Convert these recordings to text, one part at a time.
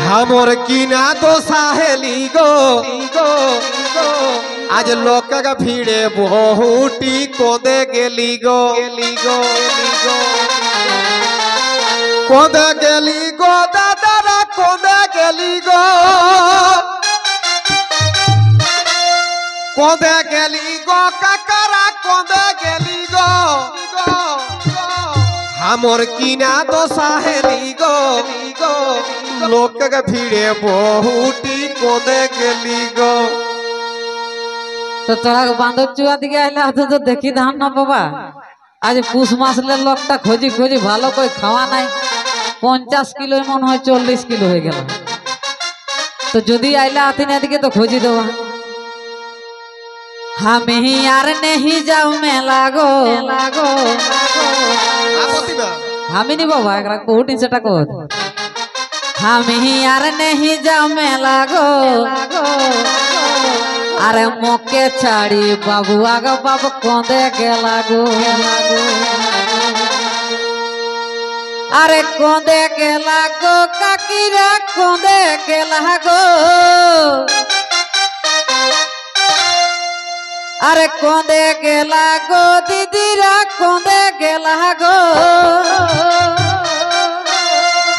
हमर किना तो साहेली गो आज लोक भीड़े बहुटी कोदे गेली गो कोदे गेली गो दादारा कोदे गेली गो कोदे गेली गो काकारा कोदे गेली गो हमर किना तो साहेली गो लोक भीड़े बहुटी कोदे गेली गो। तो तोरा बांधव चुआ दिखे आइला तो देखी धान ना बाबा आज पुष मास ले लोकटा खोजी खोजी भालो कोई खावा नहीं 50 किलो मन हो 40 किलो हो गया तो जदि आइला आथिन एदिके तो खोजी देवा हम ही यार नहीं जाऊ में लागो हम नहीं बाबा एकरा कोट सेटा को हम ही यार नहीं जाऊ में लागो अरे मोके छाड़ी बाबू आगो बाबू कोंदे के लागो अरे कोंदे के लागो काकीरा कोंदे के लागो अरे कोंदे के लागो दीदीरा कोंदे के लागो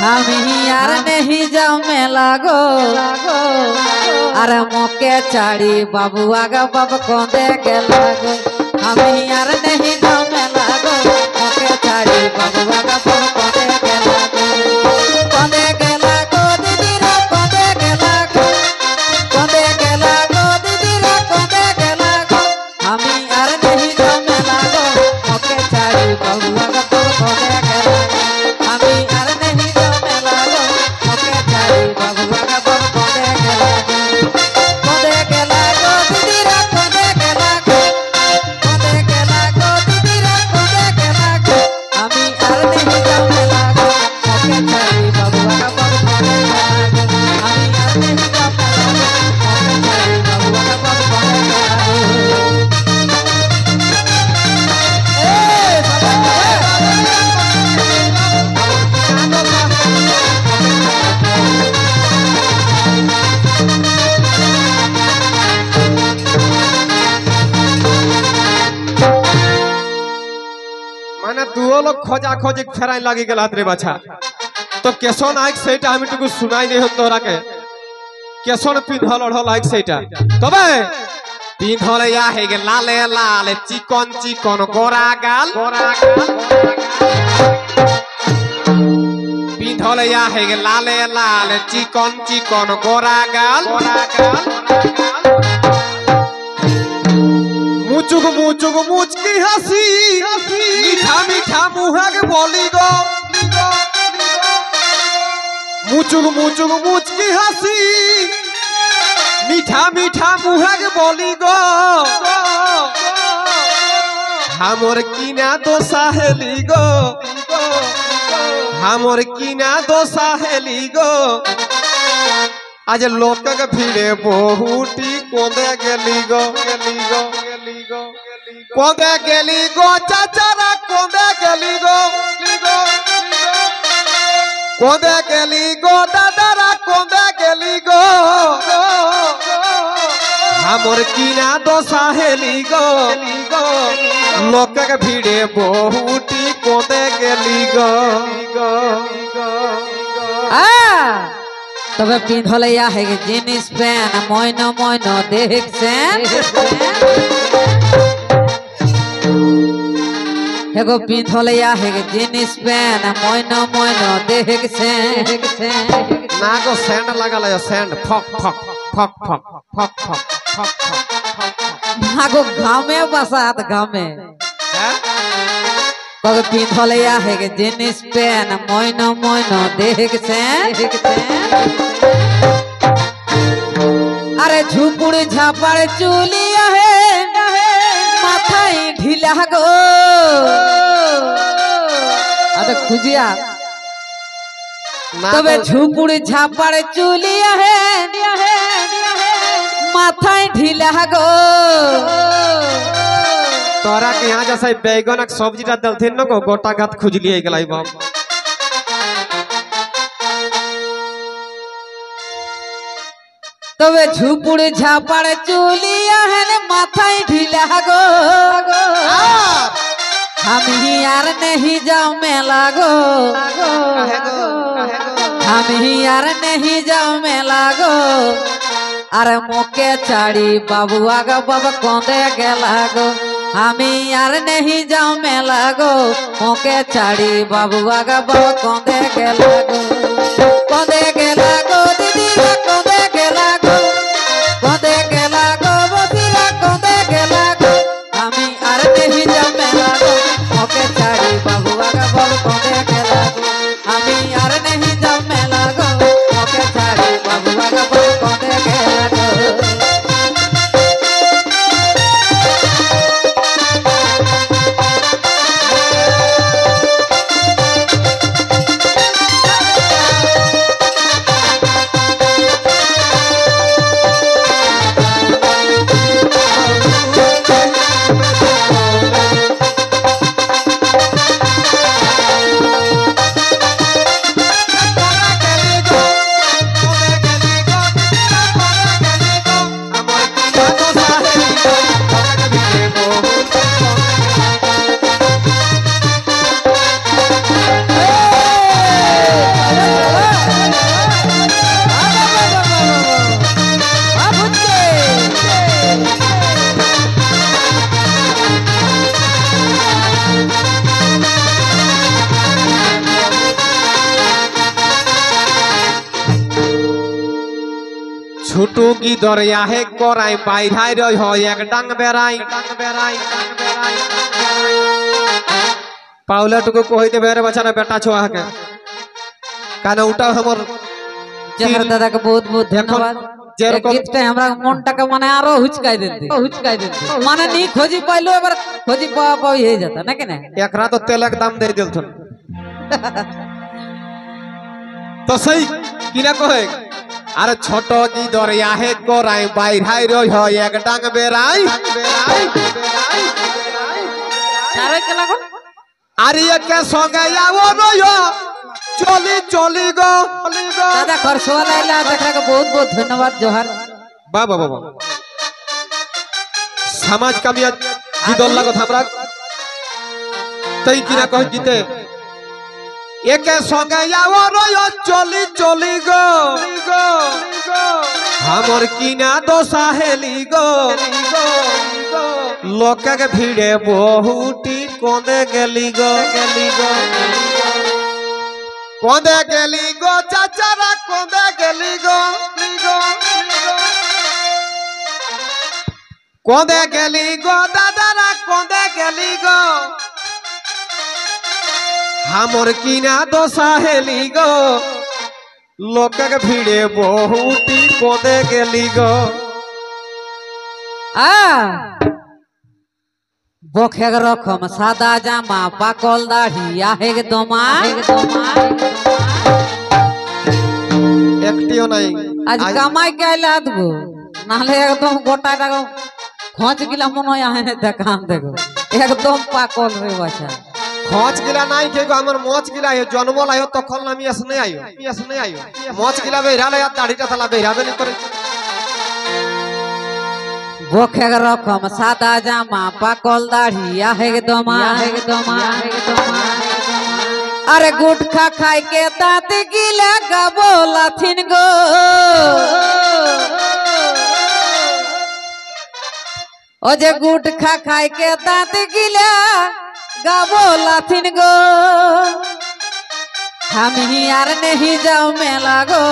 हम ही यार नहीं जाऊ में लागो अरे मोके चाड़ी बाबू आगा बाबू कोंदे के लागो हम ही यार नहीं जाऊ में लागो मोके चाड़ी बाबू आगा बाबू कोंदे के लागो दीदीरा कोंदे के लागो दीदीरा कोंदे के लागो हम ही यार नहीं जाऊ में लागो मोके चाड़ी बाबू आगा बाबू कोंदे के लागो हम ही यार नहीं जाऊ में लागो मोके चाड़ी बाबू आगा बाबू कोंदे के लागो लोग खोजा खोजी फेराई लगी गला रे बाछा तो केसन आइक सेटा हम टुकु सुनाई दे हम तोरा के केसन पिंधल ओढ़ल आइक सेटा तबे पिंधल या हे गे लाले लाल चिकन गोरा गाल पिंधल या हे गे लाले लाल चिकन गोरा गाल मुचुक मुचकी हंसी मीठा मुहग बोली गो मुचुक मुचकी हंसी मीठा मुहग बोली गो हमर किना तो साहेली गो हमर किना तो साहेली गो आज लोक भीड़े बहुटी कोदे गेली गो कोदे गेली गो चाचारा कोदे गेली गो कोदे गेली गो दादारा कोदे गेली गो हमर किना दो साहेली गो लोक भीड़े बहुटी कोदे गेली गो तबे पिंधल या है जीन्स पैन मोइनो देख से एगो पिंधल या है जीन्स पैन मोइनो देख से ना गो सैंड लगल है सैंड फक नागो गाँव में बसात गाँव में कब पिंधल या है जीन्स पैन मोइनो देख से अरे झुपुड़ झापड़ चूलिया है माथा ढीला गो अरे खुजिया तबे झुपुड़ झापड़ चूलिया है माथा ढीला गो तोरा के यहाँ जैसे बैगन सब्जी दलथिन न को गोटा गात खुजली गलाई बाप তবে ঝুপুড় ঝাপাড় চুলিয়া হেন মাথায় ঢিলা গো আমি আর নেহি যাও মেলা গো আমি আর নেহি যাও মেলা গো আরে মোকে ছাড়ি বাবু আগা বাবা কঁদে গেলা গো আমি আর নেহি যাও মেলা গো মোকে ছাড়ি বাবু আগা বাবা কঁদে গেলা গো কঁদে গেলা গো দিদিরা কঁদে গেলা গো কঁদে গেলা গো বসিরা কঁদে গেলা গো আমি আর নেহি যাও মেলা গো মোকে ছাড়ি বাবু আগা বাবা কঁদে গেলা গো আমি আর নেহি যাও মেলা গো মোকে ছাড়ি বাবু আগা বাবা কঁদে গেলা গো ছোটো কি দরিয়া হে করাই বাইরাই রই হয় এক ডাং বেড়াই পাউলাটুকু কইতে বেরে বাচ্চারা বেটা ছোয়াকে কারণ ওটাও আমার জহর দাদাকে বহুত বহুত ধন্যবাদ যেরকম গীতটা আমরা মনটাকে মানে আরো হুচকাই দিতে মানে নি খোঁজি পাইলো এবার খোঁজি পাওয়া পাওয়া হয়ে যেত নাকি না একরা তো তেলক দাম দিয়ে দিলছন তো সেই কিনা কহে আরে ছোট কি দরিয়া হে করাই বাইরাই রই হয় এক ডাং বেড়াই সারে কে লাগো আরে একে সঙ্গে যাবো রই চলি চলি গো দাদা খরসওয়ালা লাইলা দেখাকে বহুত বহুত ধন্যবাদ জোহার বাবা বাবা সমাজ কামিয়া গীতর লাগত আমরা তাই কিনা কহ গীতে একে সঙ্গে যাবো রই চলি চলি গো हमर किना दोसा हेली गो लोकक भीड़े बहुटी कोंदे गेली गो कोंदे गेली गो चाचारा कोंदे गेली गो कोंदे गेली गो दादारा कोंदे गेली गो हमर किना दोसा हेली गो लोकक भीड़े बहुटी कोदे गेली गो বখেগ রকম সাদা জামা পাকল দাড়ি আহেগ দমা একটিও নাই আজ কামাই কেলা দেবো নাহলে একদম গোটা টাকা খোঁজ গিলা মনে হয় আহে দেখান দেখো একদম পাকল রে বাছা খোঁজ গিলা নাই কে গো আমার মোচ গিলা হে জন্ম লাইও তখন আমি আসনে আইও মোচ গিলা বেরা লাই দাড়িটা থালা বেরাবে নি করে বখেগ রকম সাদা জামা পাকল দাড়ি আহেগ দমা আরে গুটখা খাই কে দাঁত গিলা গাবো লাথিন গো ও যে গুটখা খাই কে দাঁত গিলা গাবো লাথিন গো আমি আর নেহি যাও মেলা গো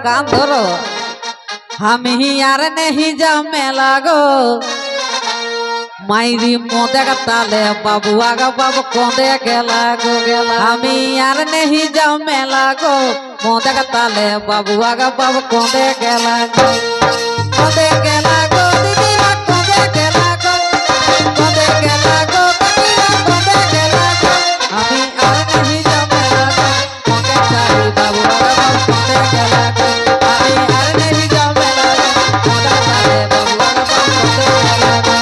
কান ধরো আমি আর নেহি যাও মেলা গো মাইরি মোদে তালে বাবু আগা বাবু কোঁদে গেলা গো আমি আর নেহি যাও মেলা গো মোদে তালে বাবু আগা বাবু কোঁদে গেলা গো দিদিরা কোঁদে গেলা গো কাকিরা কোঁদে গেলা গো আমি আর নেহি যাও মেলা গো মোকে ছাড়ি বাবু আগা বাবু কোঁদে গেলা গো আমি আর নেহি যাও মেলা গো মোদে তালে বাবু আগা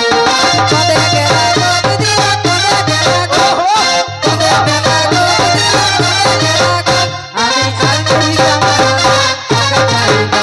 বাবু কোঁদে গেলা গো কোঁদে গেলা গো দিদিরা কোঁদে গেলা গো আমি আর নেহি যাও মেলা গো মোকে ছাড়ি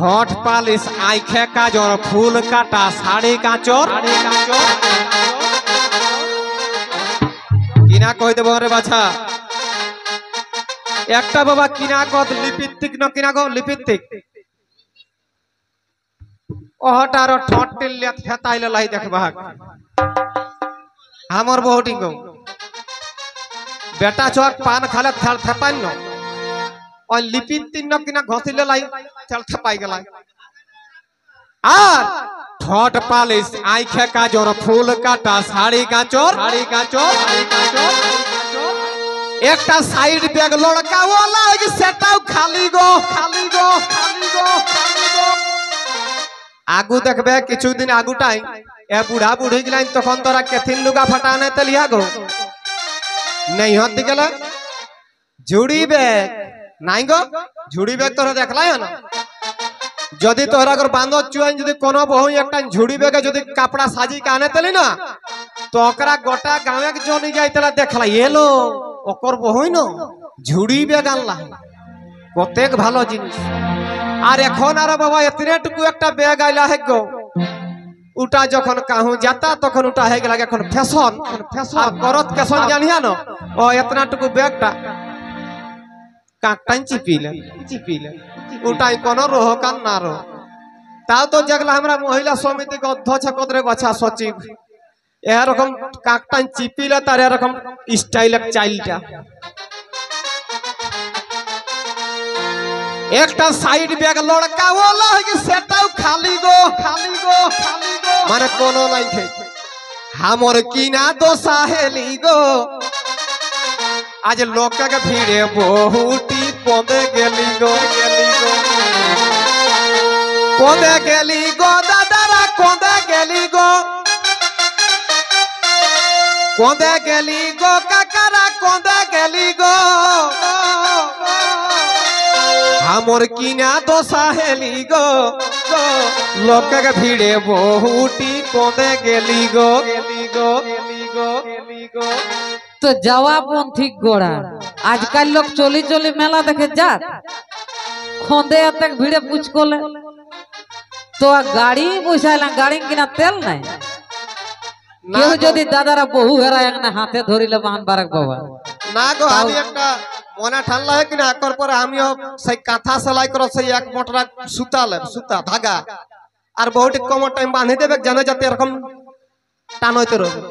ঠোঁট পালিশ আইখে কাজর ফুল কাটা শাড়ি কাঁচর কিনা কই দেব রে বাছা একটা বাবা কিনা কত লিপিত্তিক ন কিনা গো লিপিত্তিক ওহটার ঠোঁট টিল্লে ফেতাইলে লাই দেখবা আমার বহুটি গো বেটা চক পান খালে থাল থেপাইন ন ওই লিপিত্তিক ন কিনা ঘষিলে লাই থাল থেপাই গেলাই আর ঠোঁট পালিশ আইখে কাজর ফুল কাটা শাড়ি কাঁচর একটা সাইড ব্যাগ লড়কা ওলা সেটাও খালি গো আগু দেখবে কিছুদিন আগুটাই এ বুড়া বুড়ি গেলেন তখন তোরা কেথিন লুগা ফাটা নাই তেলিয়া গো নেই হতে গেলে ঝুড়ি ব্যাগ নাই গো ঝুড়ি ব্যাগ তোরা দেখলাই না যদি তোরা বান্ধব চুয়ান যদি কোনো বহু একটা ঝুড়ি ব্যাগে যদি কাপড়া সাজি কানে তেলি না তো ওকরা গোটা গাঁয়ে জনি যাই তেলা দেখলা এলো ওকর বহুই ন ঝুড়ি ব্যাগ আনলা কতেক ভালো জিনিস আর এখন আর বাবা এতনেটুকু একটা ব্যাগ আইলা হে গো উটা যখন কাহু যাতা তখন উটা হয়ে গেল এখন ফ্যাশন আর করত ফ্যাশন জানিয়া না ও এতনাটুকু ব্যাগটা কাকটাই চিপিলে উটাই কোন রোহ কান না রো তাও তো যেগুলা আমরা মহিলা সমিতি অধ্যক্ষ কদরে বাছা সচিব এরকম কাকটাই চিপিলে তার এরকম স্টাইল চাইলটা একটা সাইড ব্যাগ লড়কা ওলা সেটাও খালি গো মানে কোন নাই খে হামর কিনা দোষা হেলি গো আজ লোককে ভিড়ে বহুটি পদে গেলি গো দাদারা কদে গেলি গো কাকারা কদে গেলি গো আমর কিনা দোষা হেলি গো লোককে ভিড়ে বহুটি কদে গেলি গো তো যাওয়া পন্থী গোড়া আজকাল লোক চলি মেলা দেখে যাক খোঁদে এত ভিড়ে পুছ করলে তো গাড়ি বসাইলাম গাড়ি কিনা তেল নাই কেউ যদি দাদারা বহু হেরা একটা হাতে ধরিলে বাহান বারাক বাবা না গো আমি একটা মনে ঠান্ডা হয় কিনা একর পরে আমিও সেই কাঁথা সেলাই করে সেই এক মোটরা সুতা ধাগা আর বহুটি কম টাইম বাঁধে দেবে জানে যাতে এরকম টানইতে রবে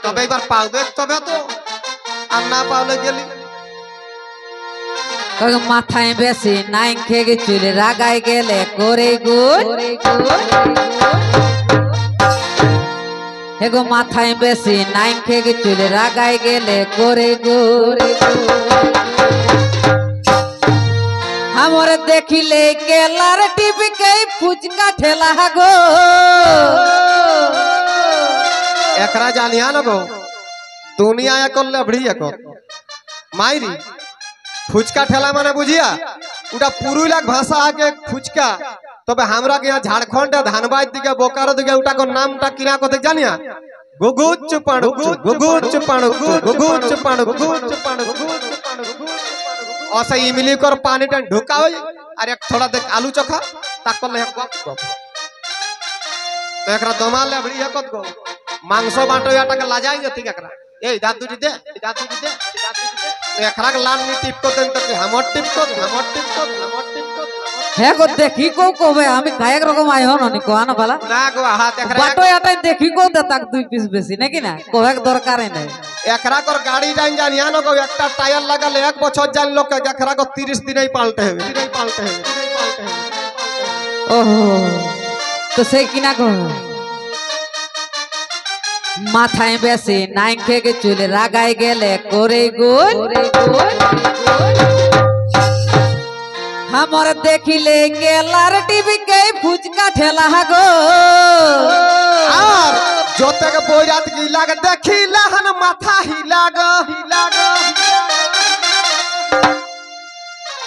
তবে এবার পাবে তবে তো আর না পাওলে গেলি মাথায় বেশি নাই খেয়ে চুলে রাগাই গেলে করে এগো মাথায় বেশি নাই খেয়ে চুলে রাগাই গেলে করে আমার দেখিলে কেলার টিপিকে ফুচকা ঠেলা গো একরা জানিয়া না গো দুনিয়া করলে ভড়ি মাইরি ফুচকা ঠেলা মানে বুঝিয়া ওটা পুরুলিয়া ভাষা আগে ফুচকা তবে हमरा के यहाँ झारखंड धानबाद दिखे बोकारो दिखे उटा को नामटा किना कते जानिया गुगुच पाणु ऐसे इमली कर पानी टन ढुकाओ और एक थोड़ा देख आलू चोखा ताकल ले गप तो एकरा दमाल ले बड़ी हकत गो मांसो बाटो याटा के लाजाई जति एकरा ए दादू दे एकरा के लान नी टिप को देन तक हमर टिप को হে গো দেখি কো কবে আমি কায়েক রকম আই হন নি কোয়ানো বালা না গো হাত একরা বাটো এটাই দেখি কো দে তাক দুই পিস বেশি নাকি না কোহেক দরকারই নাই একরা কর গাড়ি জান জানিয়া ন গো একটা টায়ার লাগালে এক বছর জান লোক কে একরা কো 30 দিনই পাল্টে হবে ওহো তো সেই কিনা কো মাথায় বেশি নাই খেয়ে চুলে রাগাই গেলে করে গুণ हमर देखिले केलार टीवी के फुचका ठेला गो और जोते के बोरात की लाग देखिला हन माथा हिला गो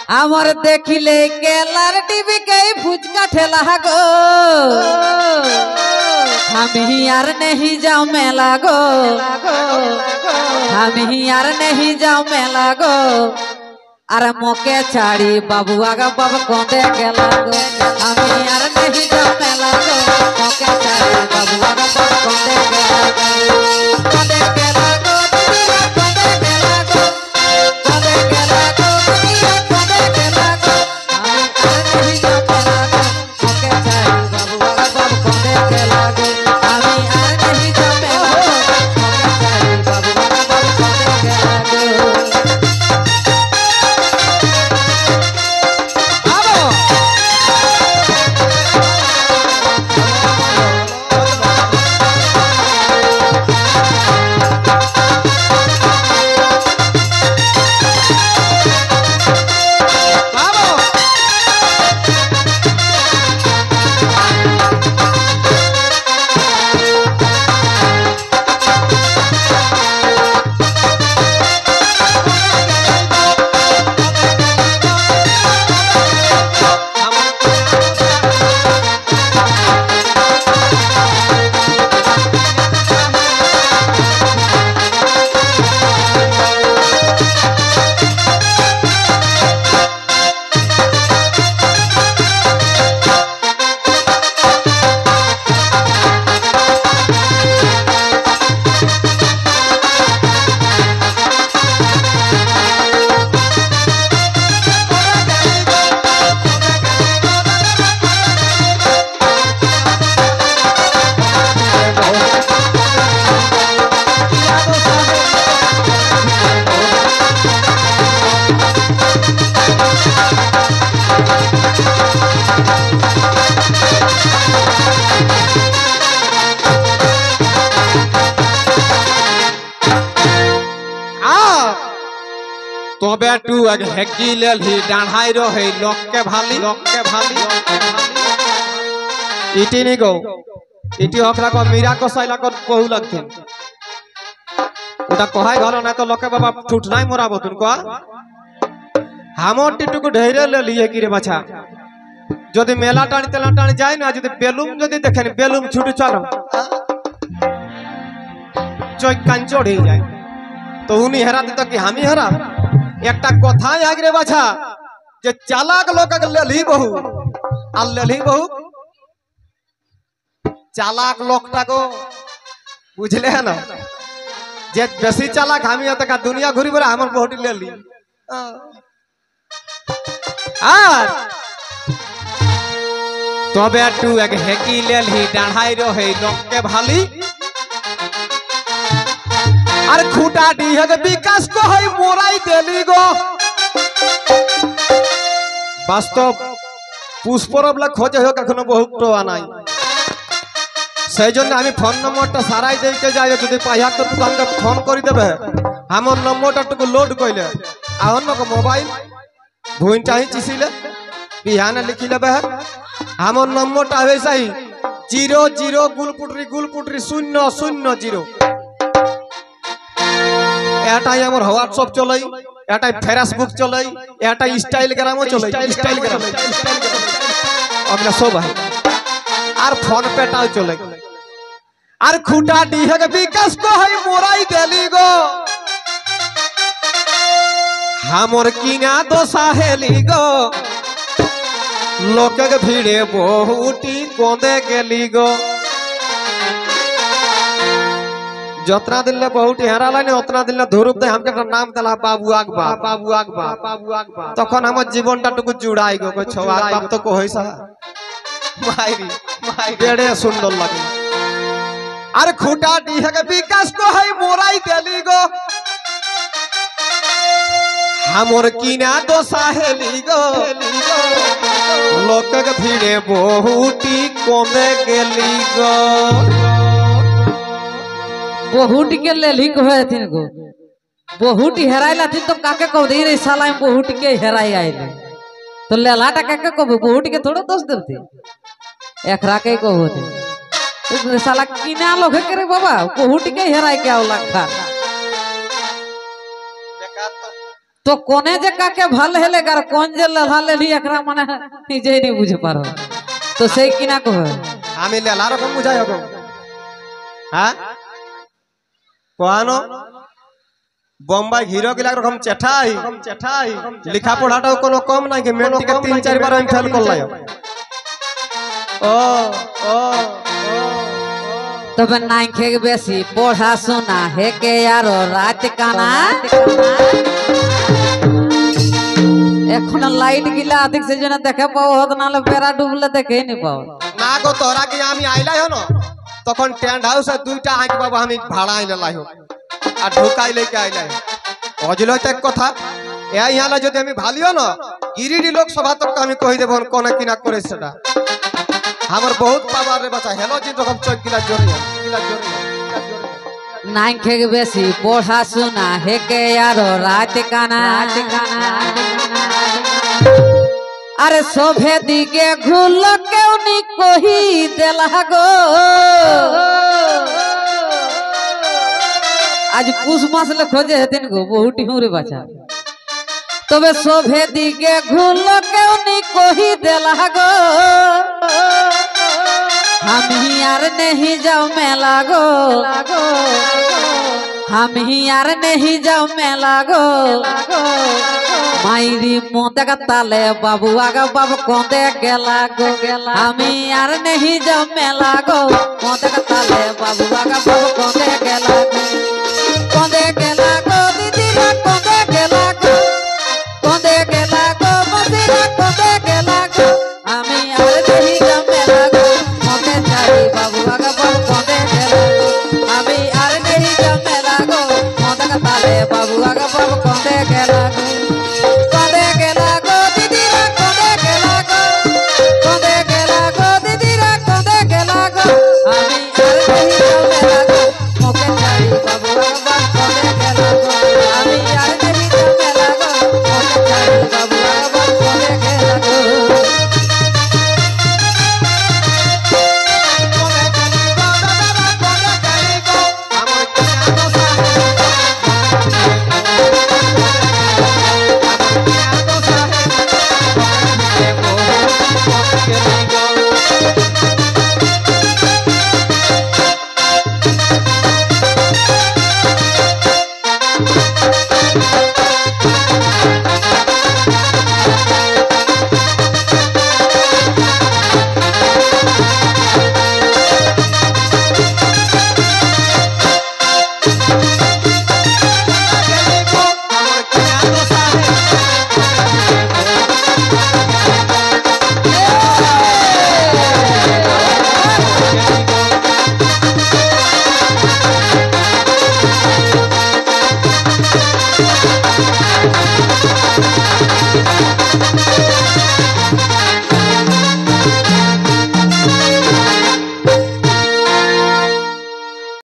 हमर देखिले केलार टीवी के फुचका ठेला गो हम यार नहीं जाओ मेला गो हम यार नहीं जाओ मेला गो अरे मोके छाड़ी बाबुआ का बाब कोंदे के लागो हमी यार नहीं जाने लागो मोके छाड़ी बाबुआ का बाब कोंदे के लागो कोंदे के लागो दुनिया कोंदे के लागो कोंदे के लागो दुनिया कोंदे के लागो हमी यार नहीं जाने लागो मोके छाड़ी बाबुआ का बाब कोंदे के लागो हमी यार नहीं जाने लागो मोके छाड़ी बाबुआ का बाब कोंदे के लागो तो बेटू अग हेकी लेल ही डाढ़ाई रहे लोक के भाली इटी नहीं गो इटी हकरा को मीरा को सैला को कहू लगथिन उटा कहाई घलो ना तो लोके बाबा ठुठनाई मोराबो तुनको हमर टिटू को ढेरे ले लिए कि रे बच्चा যদি মেলা টানি তেলা টানি যায় না যদি বেলুম যদি দেখেন বেলুম ছুটে চলো চোখ কান চড়ে যায় তো উনি হেরা দিত কি আমি হেরা একটা কথাই আগরে বাছা যে চালাক লোক লেলি বহু আর লেলি বহু চালাক লোকটা গো বুঝলে না যে বেশি চালাক আমি এতকা দুনিয়া ঘুরি বলে আমার বহুটি লেলি আর তবে একটু এক হেকি লেলি ডাঢ়াই রহে লোককে ভালি আর খুঁটা ডিহে বিকাশ কো হই মোরাই দেলি গো বাস্তব পুষ্পরবলা খোঁজে হোক এখনো বহুত টোয়া নাই সেই জন্য আমি ফোন নম্বরটা সারাই দিতে যাই যদি পাইয়া তো আমাকে ফোন করে দেবে আমার নম্বরটা টুকু লোড কইলে আহন মকে মোবাইল ভুইনটা হি চিছিলে বিহানে লিখি লেবে আমার নম্বরটা হয়েছে 00 গুলপুটরি 000 এটাই আমার হোয়াটসঅ্যাপ চলাই এটাই ফেসবুক চলাই এটাই ইনস্টাগ্রামও চলাই ইনস্টাগ্রাম আমরা সব আর ফোন পেটাও চলে আর খুঁটা ডিহে বিকাশ কো হই মোরাই দেলি গো हमर किना दोसा हेली गो लोक भिड़े बहुटी कोंदे गेली गो जतना दिन ले बहुटी हेरा लानी उतना दिन ले धुरुप दे हमके नाम दला बाबू आगबा तखन हमर जीवनटा टुकु जुड़ाई गो को छवा बाप तो को होइसा माइरी बेड़े सुंदर लागे अरे खुटा डिहे के विकास को हई मोराई देली गो हमर किना दोसा हेली गो लोक भिड़े बहुटी कोंदे गेली गो बहुटी के लेली कहे थिन गो बहुटी हेराइला थिन तो काके कह दे रे साला में बहुटी के हेराई आइले तो लेलाटा काके कह बहुटी के थोड़ा दोष देती एकरा के कहो थे तो साला किना लोग करे बाबा बहुटी के हेराई के आवला खा तो कोने जे काके भल हेले कर कौन जे लधा लेली एकरा माने निजे नहीं बुझ पारो तो सही किना कहो आमी लेला रकम बुझाय हो हां कोआनो बम्बई हिरो गिला रकम चेठाई लिखा पढ़ाटाও কোনো কম নাই कि মেট্রিকে 3-4 বার আমি ফেল করলাই ও ও তবে নাই খেক বেশি পড়াশোনা হেকে আর রাত কানা এখন লাইট গিলা আদিক সে জন্য দেখে পাও হত নালে বেড়া ডুবলে দেখে নি পাও না গো তোরা কি আমি আইলাই হনো তখন টেন্ট হাউসে দুইটা আঁক বাবা আমি ভাড়া আইলে লাইও আর ঢুকাই লেকে আইলাই অজল হইতে এক কথা এ ইহালা যদি আমি ভালিও না গিরিডি লোকসভা তক আমি কই দেব কোন কিনা করে সেটা আমার বহুত পাওয়ার রে বাচ্চা হেলো জিন রকম চক গিলা জোরে নাই খেক বেশি পড়াশোনা হেকে আর রাত কানা আরে সভে দিকে ঘুল কেউ নি কহি দেলা গো আজ পুষ মাসলে খোঁজে হেতেন গো বহুটি হুরে বাছা তবে সভে দিকে ঘুল কেউ নি কহি দেলা গো আমি আর नहीं যাও মেলা গো আমি আর नहीं যাও মেলা গো মাইরি মোদেক তালে বাবু আগা বাবু কোঁদে গেলা গো আমি আর नहीं যাও মেলা গো মোদেক তালে বাবু আগা বাবু কোঁদে গেলা গো কোঁদে